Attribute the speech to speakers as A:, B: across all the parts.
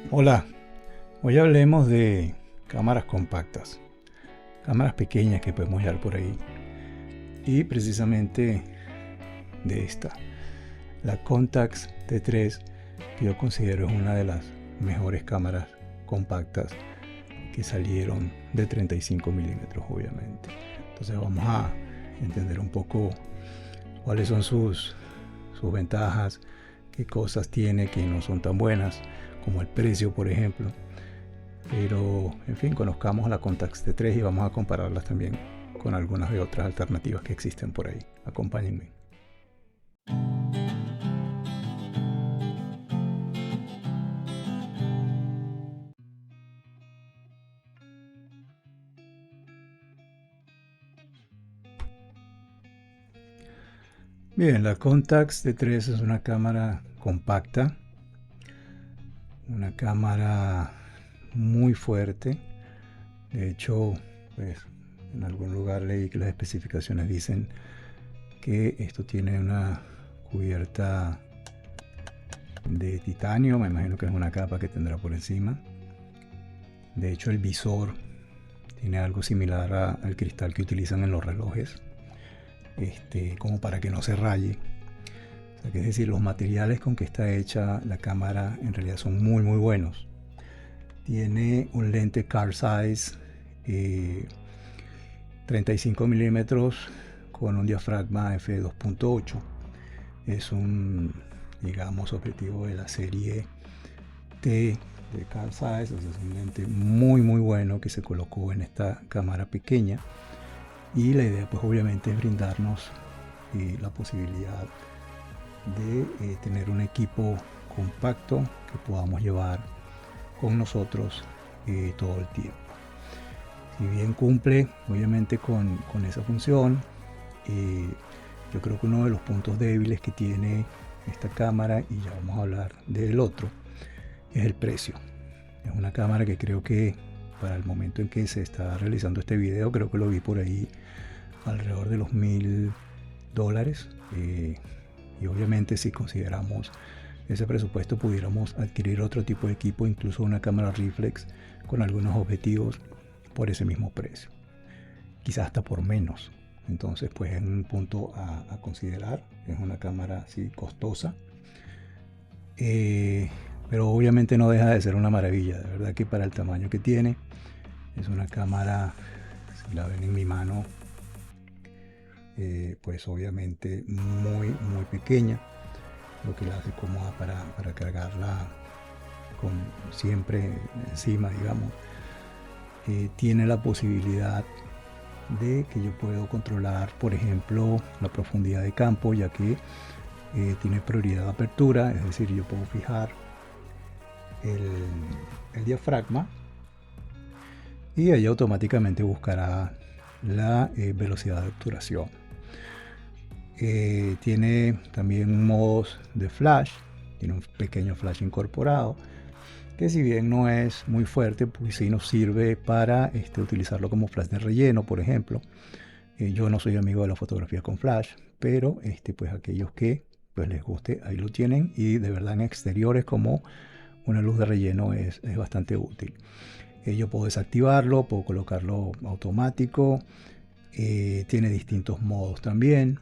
A: Hola, hoy hablemos de cámaras compactas, cámaras pequeñas que podemos hallar por ahí. Y precisamente de esta, la Contax T3, que yo considero es una de las mejores cámaras compactas que salieron de 35 milímetros, obviamente. Entonces vamos a entender un poco cuáles son sus ventajas, qué cosas tiene que no son tan buenas, como el precio, por ejemplo. Pero, en fin, conozcamos la Contax T3 y vamos a compararlas también con algunas de otras alternativas que existen por ahí. Acompáñenme. Bien, la Contax T3 es una cámara compacta, una cámara muy fuerte. De hecho, pues, en algún lugar leí que las especificaciones dicen que esto tiene una cubierta de titanio, me imagino que es una capa que tendrá por encima. De hecho, el visor tiene algo similar al cristal que utilizan en los relojes, como para que no se raye. O sea, que es decir, los materiales con que está hecha la cámara en realidad son muy buenos. Tiene un lente car size 35 milímetros con un diafragma f2.8. Es un, digamos, objetivo de la serie T de car size. O sea, es un lente muy bueno que se colocó en esta cámara pequeña. Y la idea, pues obviamente, es brindarnos la posibilidad de tener un equipo compacto que podamos llevar con nosotros todo el tiempo. Si bien cumple obviamente con esa función, yo creo que uno de los puntos débiles que tiene esta cámara, y ya vamos a hablar del otro, es el precio. Es una cámara que creo que para el momento en que se está realizando este video, creo que lo vi por ahí alrededor de los $1000. Y obviamente, si consideramos ese presupuesto, pudiéramos adquirir otro tipo de equipo, incluso una cámara reflex con algunos objetivos por ese mismo precio, quizás hasta por menos. Entonces, pues es un punto a considerar. Es una cámara así costosa, pero obviamente no deja de ser una maravilla. De verdad que para el tamaño que tiene, es una cámara, si la ven en mi mano, pues obviamente muy pequeña, lo que la hace cómoda para cargarla con siempre encima, digamos. Tiene la posibilidad de que yo puedo controlar, por ejemplo, la profundidad de campo, ya que tiene prioridad de apertura, es decir, yo puedo fijar el diafragma y ella automáticamente buscará la velocidad de obturación. Tiene también modos de flash, tiene un pequeño flash incorporado, que si bien no es muy fuerte, pues sí nos sirve para utilizarlo como flash de relleno, por ejemplo. Yo no soy amigo de la fotografía con flash, pero pues aquellos que pues les guste, ahí lo tienen, y de verdad en exteriores como una luz de relleno es bastante útil. Yo puedo desactivarlo, puedo colocarlo automático, tiene distintos modos también.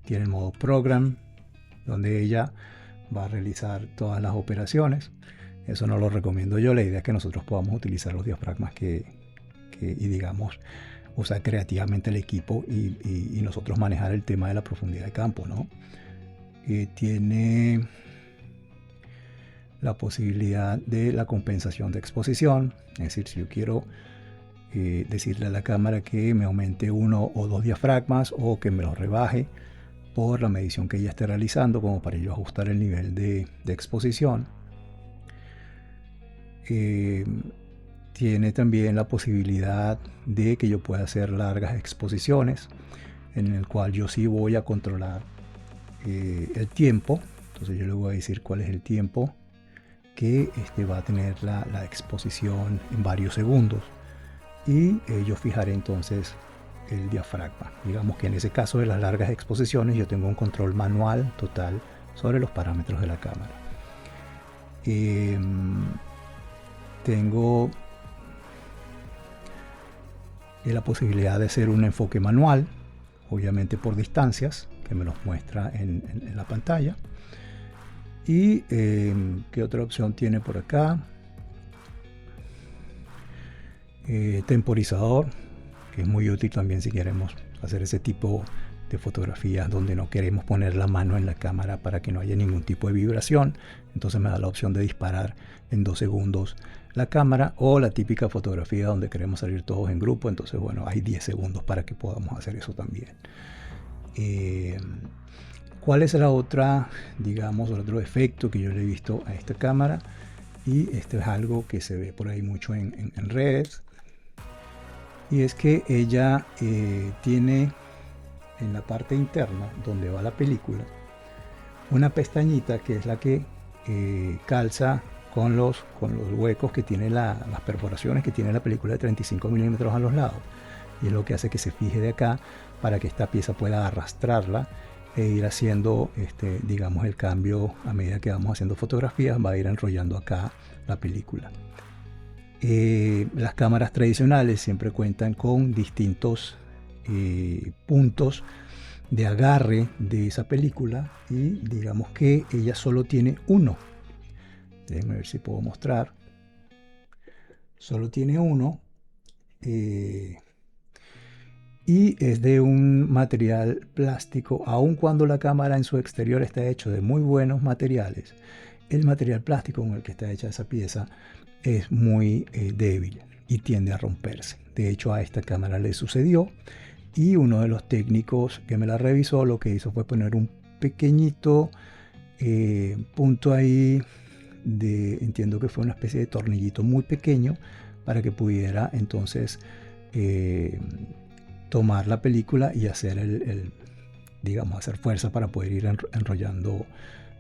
A: Tiene el modo program, donde ella va a realizar todas las operaciones. Eso no lo recomiendo yo. La idea es que nosotros podamos utilizar los diafragmas y digamos usar creativamente el equipo y nosotros manejar el tema de la profundidad de campo, ¿no? Tiene la posibilidad de la compensación de exposición, es decir, si yo quiero decirle a la cámara que me aumente uno o dos diafragmas o que me los rebaje por la medición que ella esté realizando, como para yo ajustar el nivel de exposición. Tiene también la posibilidad de que yo pueda hacer largas exposiciones, en el cual yo sí voy a controlar el tiempo. Entonces yo le voy a decir cuál es el tiempo que va a tener la exposición en varios segundos, y yo fijaré entonces el diafragma. Digamos que en ese caso de las largas exposiciones yo tengo un control manual total sobre los parámetros de la cámara. Tengo la posibilidad de hacer un enfoque manual, obviamente por distancias, que me los muestra en la pantalla. Y ¿qué otra opción tiene por acá? Temporizador, que es muy útil también si queremos hacer ese tipo de fotografías donde no queremos poner la mano en la cámara para que no haya ningún tipo de vibración. Entonces me da la opción de disparar en 2 segundos la cámara, o la típica fotografía donde queremos salir todos en grupo. Entonces, bueno, hay 10 segundos para que podamos hacer eso también. ¿Cuál es la otra, digamos, el otro efecto que yo le he visto a esta cámara? Y esto es algo que se ve por ahí mucho en redes, y es que ella tiene en la parte interna donde va la película una pestañita que es la que calza con los huecos que tiene las perforaciones que tiene la película de 35 milímetros a los lados, y es lo que hace que se fije de acá para que esta pieza pueda arrastrarla e ir haciendo digamos el cambio a medida que vamos haciendo fotografías. Va a ir enrollando acá la película. Las cámaras tradicionales siempre cuentan con distintos puntos de agarre de esa película, y digamos que ella solo tiene uno. Déjenme ver si puedo mostrar. Solo tiene uno, y es de un material plástico. Aun cuando la cámara en su exterior está hecho de muy buenos materiales, el material plástico con el que está hecha esa pieza es muy débil y tiende a romperse. De hecho, a esta cámara le sucedió, y uno de los técnicos que me la revisó lo que hizo fue poner un pequeñito punto ahí entiendo que fue una especie de tornillito muy pequeño, para que pudiera entonces tomar la película y hacer digamos, hacer fuerza para poder ir enrollando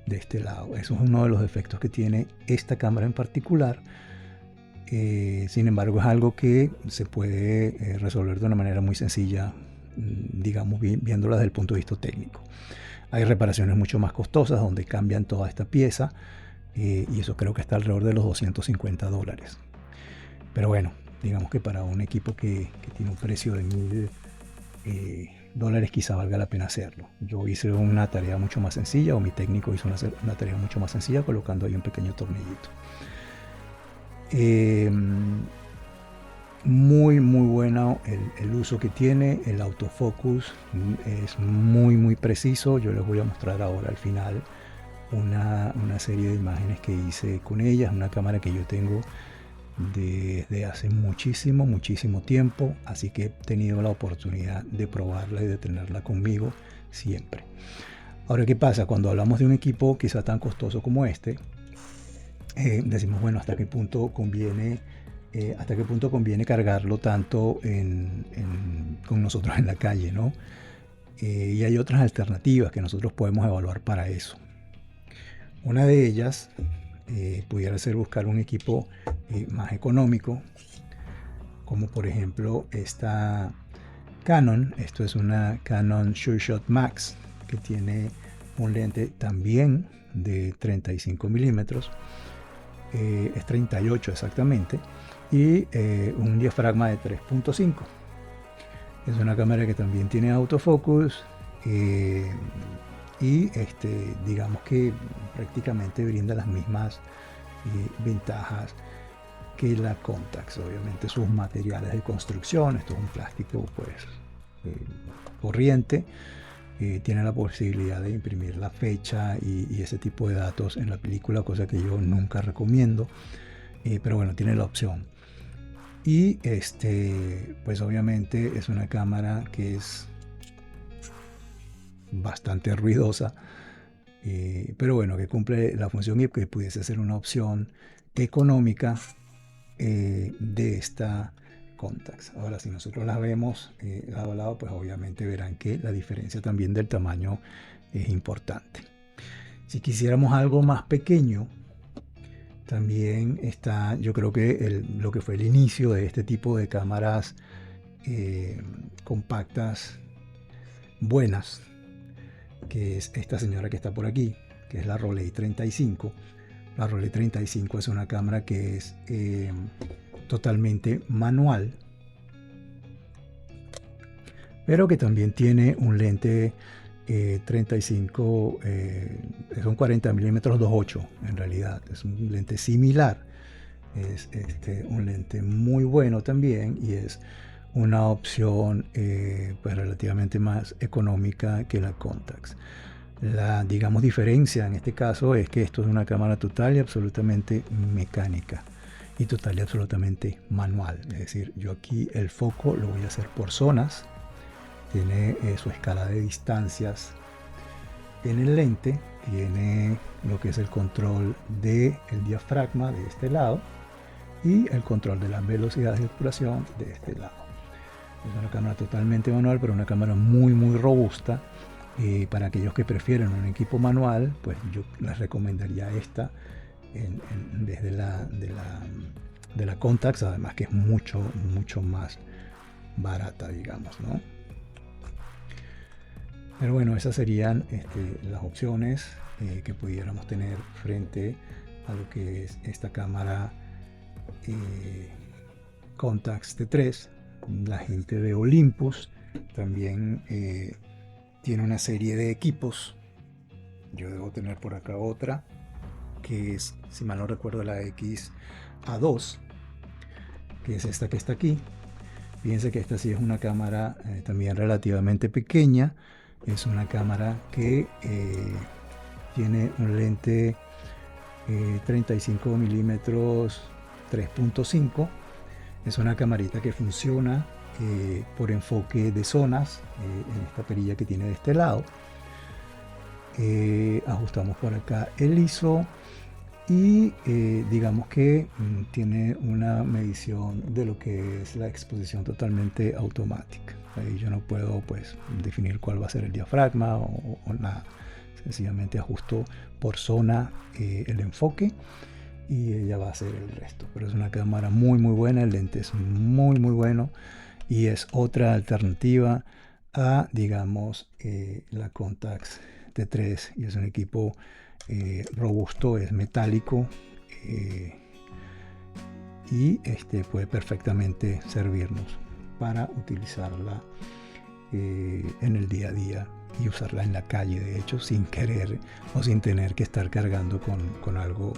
A: de este lado. Eso es uno de los defectos que tiene esta cámara en particular. Sin embargo, es algo que se puede resolver de una manera muy sencilla, digamos, viéndola desde el punto de vista técnico. Hay reparaciones mucho más costosas donde cambian toda esta pieza, y eso creo que está alrededor de los $250. Pero bueno, digamos que para un equipo que tiene un precio de $1000 quizá valga la pena hacerlo. Yo hice una tarea mucho más sencilla, o mi técnico hizo una tarea mucho más sencilla colocando ahí un pequeño tornillito. Muy bueno el uso que tiene. El autofocus es muy preciso. Yo les voy a mostrar ahora al final una serie de imágenes que hice con ella. Es una cámara que yo tengo desde hace muchísimo tiempo, así que he tenido la oportunidad de probarla y de tenerla conmigo siempre. Ahora, ¿qué pasa? Cuando hablamos de un equipo quizá tan costoso como este, decimos, bueno, ¿hasta qué punto conviene cargarlo tanto con nosotros en la calle, ¿no? Y hay otras alternativas que nosotros podemos evaluar para eso. Una de ellas pudiera ser buscar un equipo más económico, como por ejemplo esta Canon. Esto es una Canon SureShot Max, que tiene un lente también de 35 milímetros, es 38 exactamente, y un diafragma de 3.5. Es una cámara que también tiene autofocus, y digamos que prácticamente brinda las mismas ventajas que la Contax. Obviamente sus materiales de construcción, esto es un plástico pues corriente, tiene la posibilidad de imprimir la fecha y ese tipo de datos en la película, cosa que yo nunca recomiendo, pero bueno, tiene la opción. Y pues obviamente es una cámara que es bastante ruidosa, pero bueno, que cumple la función y que pudiese ser una opción económica de esta Contax. Ahora, si nosotros las vemos lado a lado, pues obviamente verán que la diferencia también del tamaño es importante. Si quisiéramos algo más pequeño, también está, yo creo que lo que fue el inicio de este tipo de cámaras compactas buenas, que es esta señora que está por aquí, que es la Rolei 35. La Rollei 35 es una cámara que es totalmente manual, pero que también tiene un lente 35, es un 40 milímetros 2.8 en realidad, es un lente similar, es un lente muy bueno también y es una opción pues relativamente más económica que la Contax. La, digamos, diferencia en este caso es que esto es una cámara total y absolutamente mecánica y total y absolutamente manual, es decir, yo aquí el foco lo voy a hacer por zonas. Tiene su escala de distancias en el lente, tiene lo que es el control del diafragma de este lado y el control de las velocidades de obturación de este lado. Es una cámara totalmente manual, pero una cámara muy robusta. Para aquellos que prefieren un equipo manual, pues yo les recomendaría esta en vez de la Contax, además que es mucho más barata, digamos, ¿no? Pero bueno, esas serían las opciones que pudiéramos tener frente a lo que es esta cámara Contax T3. La gente de Olympus también tiene una serie de equipos. Yo debo tener por acá otra que es, si mal no recuerdo, la XA2, que es esta que está aquí. Fíjense que esta sí es una cámara también relativamente pequeña. Es una cámara que tiene un lente 35 milímetros 3.5. Es una camarita que funciona por enfoque de zonas en esta perilla que tiene de este lado. Ajustamos por acá el ISO y digamos que tiene una medición de lo que es la exposición totalmente automática. Ahí yo no puedo pues definir cuál va a ser el diafragma o nada. Sencillamente ajusto por zona el enfoque y ella va a hacer el resto. Pero es una cámara muy buena, el lente es muy bueno y es otra alternativa a, digamos, la Contax T3, y es un equipo robusto, es metálico y puede perfectamente servirnos para utilizarla en el día a día y usarla en la calle, de hecho, sin querer o sin tener que estar cargando con algo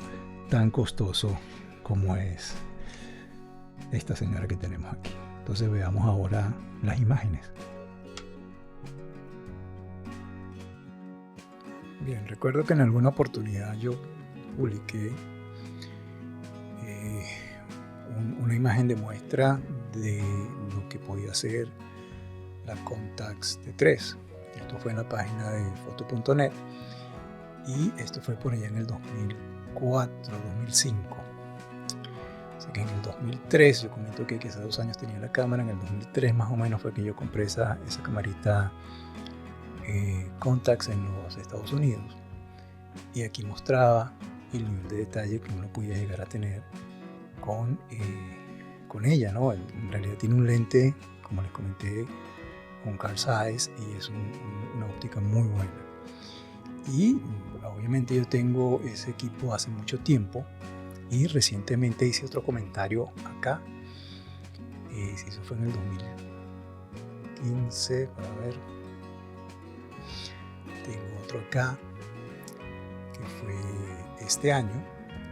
A: tan costoso como es esta señora que tenemos aquí. Entonces veamos ahora las imágenes. Bien, recuerdo que en alguna oportunidad yo publiqué una imagen de muestra de lo que podía hacer la Contax T3. Esto fue en la página de foto.net y esto fue por allá en el 2004, 2005. Así que en el 2003, yo comento que hace 2 años tenía la cámara, en el 2003 más o menos fue que yo compré esa camarita Contax en los Estados Unidos, y aquí mostraba el nivel de detalle que uno podía llegar a tener con ella, ¿no? En realidad tiene un lente, como les comenté, con Carl Zeiss, y es una óptica muy buena. Y obviamente yo tengo ese equipo hace mucho tiempo y recientemente hice otro comentario acá. Si eso fue en el 2015, para ver, tengo otro acá que fue este año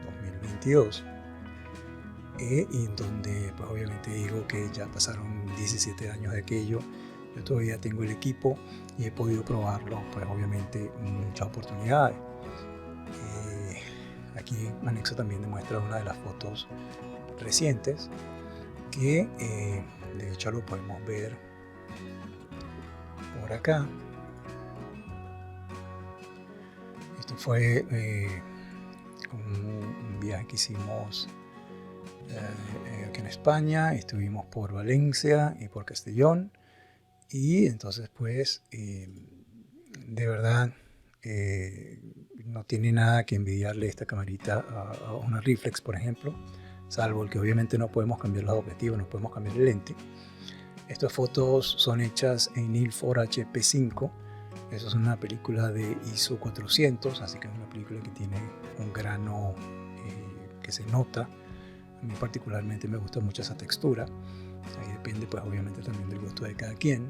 A: 2022 y en donde pues obviamente digo que ya pasaron 17 años de aquello. Yo todavía tengo el equipo y he podido probarlo, pues obviamente muchas oportunidades. Aquí anexo también demuestra una de las fotos recientes que de hecho lo podemos ver por acá. Esto fue un viaje que hicimos aquí en España. Estuvimos por Valencia y por Castellón, y entonces pues de verdad no tiene nada que envidiarle esta camarita a una reflex, por ejemplo, salvo el que obviamente no podemos cambiar los objetivos, no podemos cambiar el lente. Estas fotos son hechas en Ilford HP5 Eso es una película de ISO 400, así que es una película que tiene un grano que se nota. A mí particularmente me gusta mucho esa textura. Ahí depende pues obviamente también del gusto de cada quien.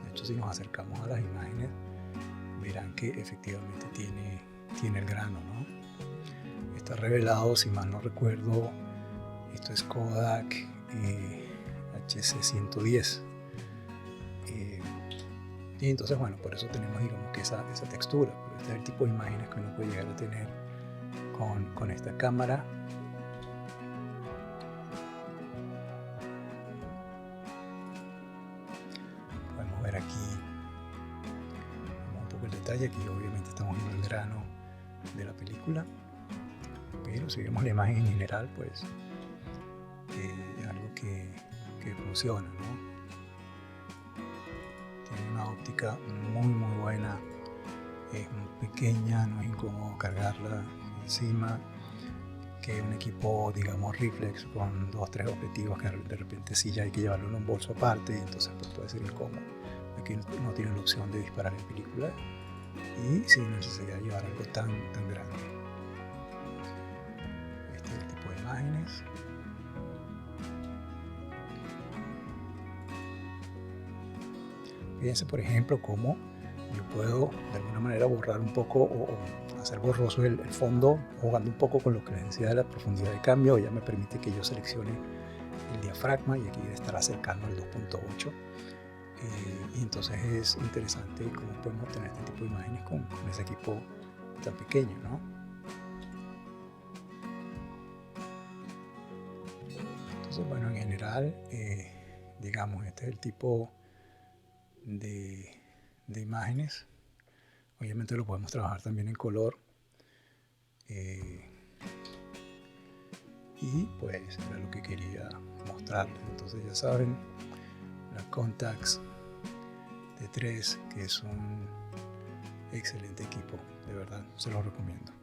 A: De hecho, si nos acercamos a las imágenes, verán que efectivamente tiene el grano, ¿no? Está revelado, si mal no recuerdo, esto es Kodak HC110. Y entonces, bueno, por eso tenemos, digamos, que esa textura. Pero este es el tipo de imágenes que uno puede llegar a tener con esta cámara. Podemos ver aquí un poco el detalle. Aquí obviamente estamos viendo el grano de la película. Pero si vemos la imagen en general, pues es algo que funciona, ¿no? Tiene una óptica muy buena, es pequeña, no es incómodo cargarla encima, que un equipo, digamos, reflex con 2-3 objetivos que de repente sí ya hay que llevarlo en un bolso aparte, y entonces pues puede ser incómodo. Aquí no tiene la opción de disparar en película y sin necesidad de llevar algo tan grande. Este es el tipo de imágenes. Fíjense, por ejemplo, cómo yo puedo de alguna manera borrar un poco o hacer borroso el fondo, jugando un poco con lo que les decía de la profundidad de cambio. Ya me permite que yo seleccione el diafragma y aquí debe estar acercando al 2.8. Y entonces es interesante cómo podemos obtener este tipo de imágenes con ese equipo tan pequeño, ¿no? Entonces, bueno, en general, digamos, este es el tipo de imágenes. Obviamente lo podemos trabajar también en color. Y pues era lo que quería mostrarles. Entonces ya saben, la Contax T3, que es un excelente equipo, de verdad, se lo recomiendo.